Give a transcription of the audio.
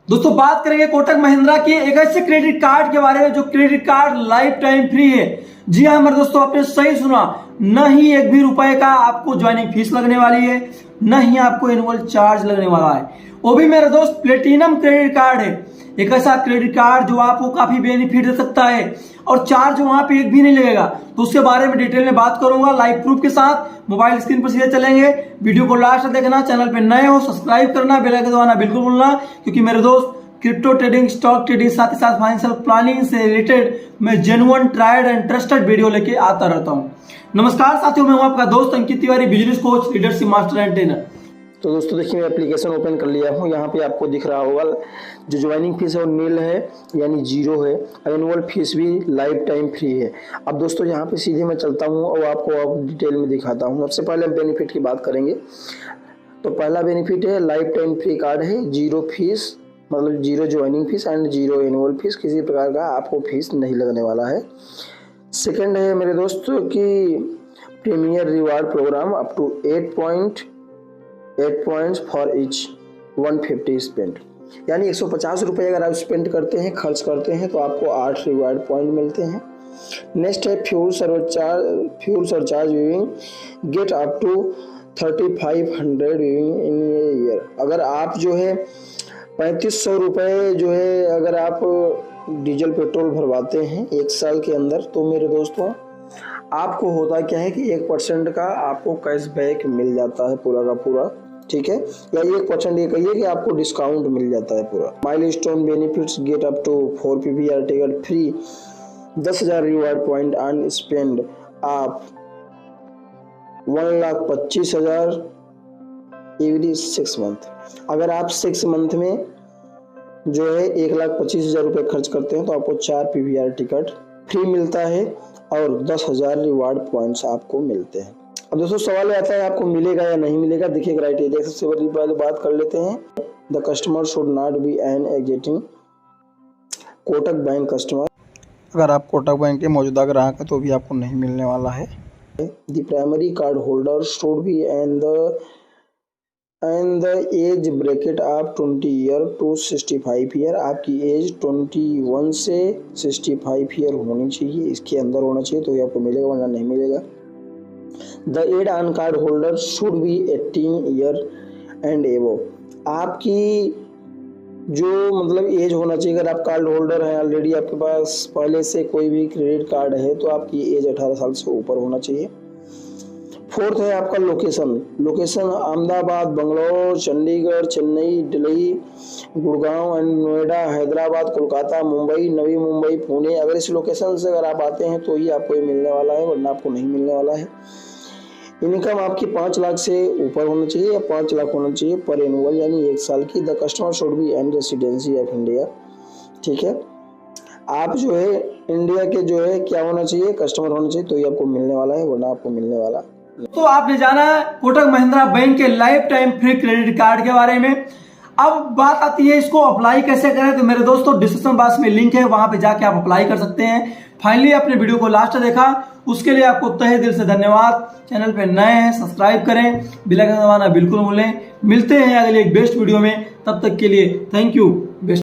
दोस्तों बात करेंगे कोटक महिंद्रा के एक ऐसे क्रेडिट कार्ड के बारे में जो credit card life time free है। जी हाँ मेरे दोस्तों, आपने सही सुना, न ही एक भी रुपए का आपको ज्वाइनिंग फीस लगने वाली है, न ही आपको एनुअल चार्ज लगने वाला है। वो भी मेरे दोस्त प्लेटिनम क्रेडिट कार्ड है, एक ऐसा क्रेडिट कार्ड जो आपको काफी बेनिफिट दे सकता है और चार्ज वहां पे एक भी नहीं लगेगा। तो उसके बारे में डिटेल में बात करूंगा लाइव प्रूफ के साथ। मोबाइल स्क्रीन पर सीधे चलेंगे, वीडियो को लास्ट तक देखना, चैनल पे नए हो सब्सक्राइब करना, बेल आइकन दबाना बिल्कुल भूलना, क्योंकि मेरे दोस्त क्रिप्टो ट्रेडिंग, स्टॉक ट्रेडिंग, साथ ही साथ फाइनेंशियल प्लानिंग से रिलेटेड मैं genuine, tried and trusted video लेके आता रहता हूँ। नमस्कार साथियों, मैं हूं आपका दोस्त Ankit Tiwari, business coach, leadership master and trainer. तो दोस्तों देखिए, मैं एप्लीकेशन ओपन कर लिया हूँ। यहाँ पे आपको दिख रहा होगा जो ज्वाइनिंग फीस है वो नील है, यानी जीरो है। एनुअल फीस भी लाइफ टाइम फ्री है। अब दोस्तों यहाँ पे सीधे मैं चलता हूँ और आपको डिटेल में दिखाता हूँ। सबसे पहले हम बेनिफिट की बात करेंगे। तो पहला बेनिफिट है लाइफ टाइम फ्री कार्ड है, जीरो फीस, मतलब zero joining fees and zero annual fees, किसी प्रकार का आपको फीस नहीं लगने वाला है। सेकेंड है मेरे दोस्तों की premier reward programme, up to 8 points for each 150 spend, यानी 150 रुपये अगर आप स्पेंड करते हैं, खर्च करते हैं, तो आपको 8 रिवार्ड पॉइंट मिलते हैं। नेक्स्ट है फ्यूल सरचार्ज व्यूइंग, गेट अप टू 3500 व्यूइंग इन ए ईयर। अगर आप जो है 3500 रुपये जो है अगर आप डीजल पेट्रोल भरवाते हैं एक साल के अंदर, तो मेरे दोस्तों आपको होता क्या है कि 1% का आपको कैशबैक मिल जाता है पूरा का पूरा, ठीक है, या 1% ये कहिए कि आपको डिस्काउंट मिल जाता है पूरा। Milestone benefits, get up to 4 PVR ticket free, 10,000 reward point on spend आप 1,25,000 एवरी 6 मंथ। अगर आप 6 मंथ में जो है 1,25,000 रुपये खर्च करते हैं तो आपको 4 PVR टिकट फ्री मिलता है और 10,000 रिवार्ड पॉइंट्स आपको मिलते हैं। अब दोस्तों सवाल आता है आपको मिलेगा या नहीं मिलेगा। देखिए क्राइटेरिया सबसे बड़ी बात कर लेते हैं। The customer should not be an existing Kotak bank customer. अगर आप कोटक बैंक के मौजूदा ग्राहक हैं तो भी आपको नहीं मिलने वाला है। The primary card holder should be and the age bracket of 20 year to 65 year. आपकी एज 21 से 65 ईयर होनी चाहिए, इसके अंदर होना चाहिए, तो ये आपको मिलेगा, वरना नहीं मिलेगा। The add on card holder should be 18 year and above. आपकी जो मतलब एज होना चाहिए, अगर आप कार्ड होल्डर हैं ऑलरेडी, आपके पास पहले से कोई भी क्रेडिट कार्ड है, तो आपकी एज 18 साल से ऊपर होना चाहिए। फोर्थ है आपका लोकेशन अहमदाबाद, बंगलौर, चंडीगढ़, चेन्नई, दिल्ली, गुड़गांव एंड नोएडा, हैदराबाद, कोलकाता, मुंबई, नवी मुंबई, पुणे। अगर इस लोकेशन से अगर आप आते हैं तो ही आपको ये मिलने वाला है, वरना आपको नहीं मिलने वाला है। इनकम आपकी 5 लाख से ऊपर होना चाहिए या 5 लाख होना चाहिए पर एनुअल, यानी 1 साल की। The customer should be an residency of India, ठीक है। आप जो है इंडिया के जो है क्या होना चाहिए, कस्टमर होना चाहिए, तो ही आपको मिलने वाला है, वरना आपको मिलने वाला। तो आपने जाना कोटक महिंद्रा बैंक के life time free credit card के बारे में। अब बात आती है इसको अप्लाई कैसे करें। तो मेरे दोस्तों डिस्क्रिप्शन बॉक्स में लिंक है, वहां पे जाके आप अप्लाई कर सकते हैं। फाइनली अपने वीडियो को लास्ट देखा, उसके लिए आपको तहे दिल से धन्यवाद। चैनल पे नए हैं सब्सक्राइब करें, बेल आइकन दबाना बिल्कुल भूलें। मिलते हैं अगले एक बेस्ट वीडियो में, तब तक के लिए थैंक यू। बेस्ट।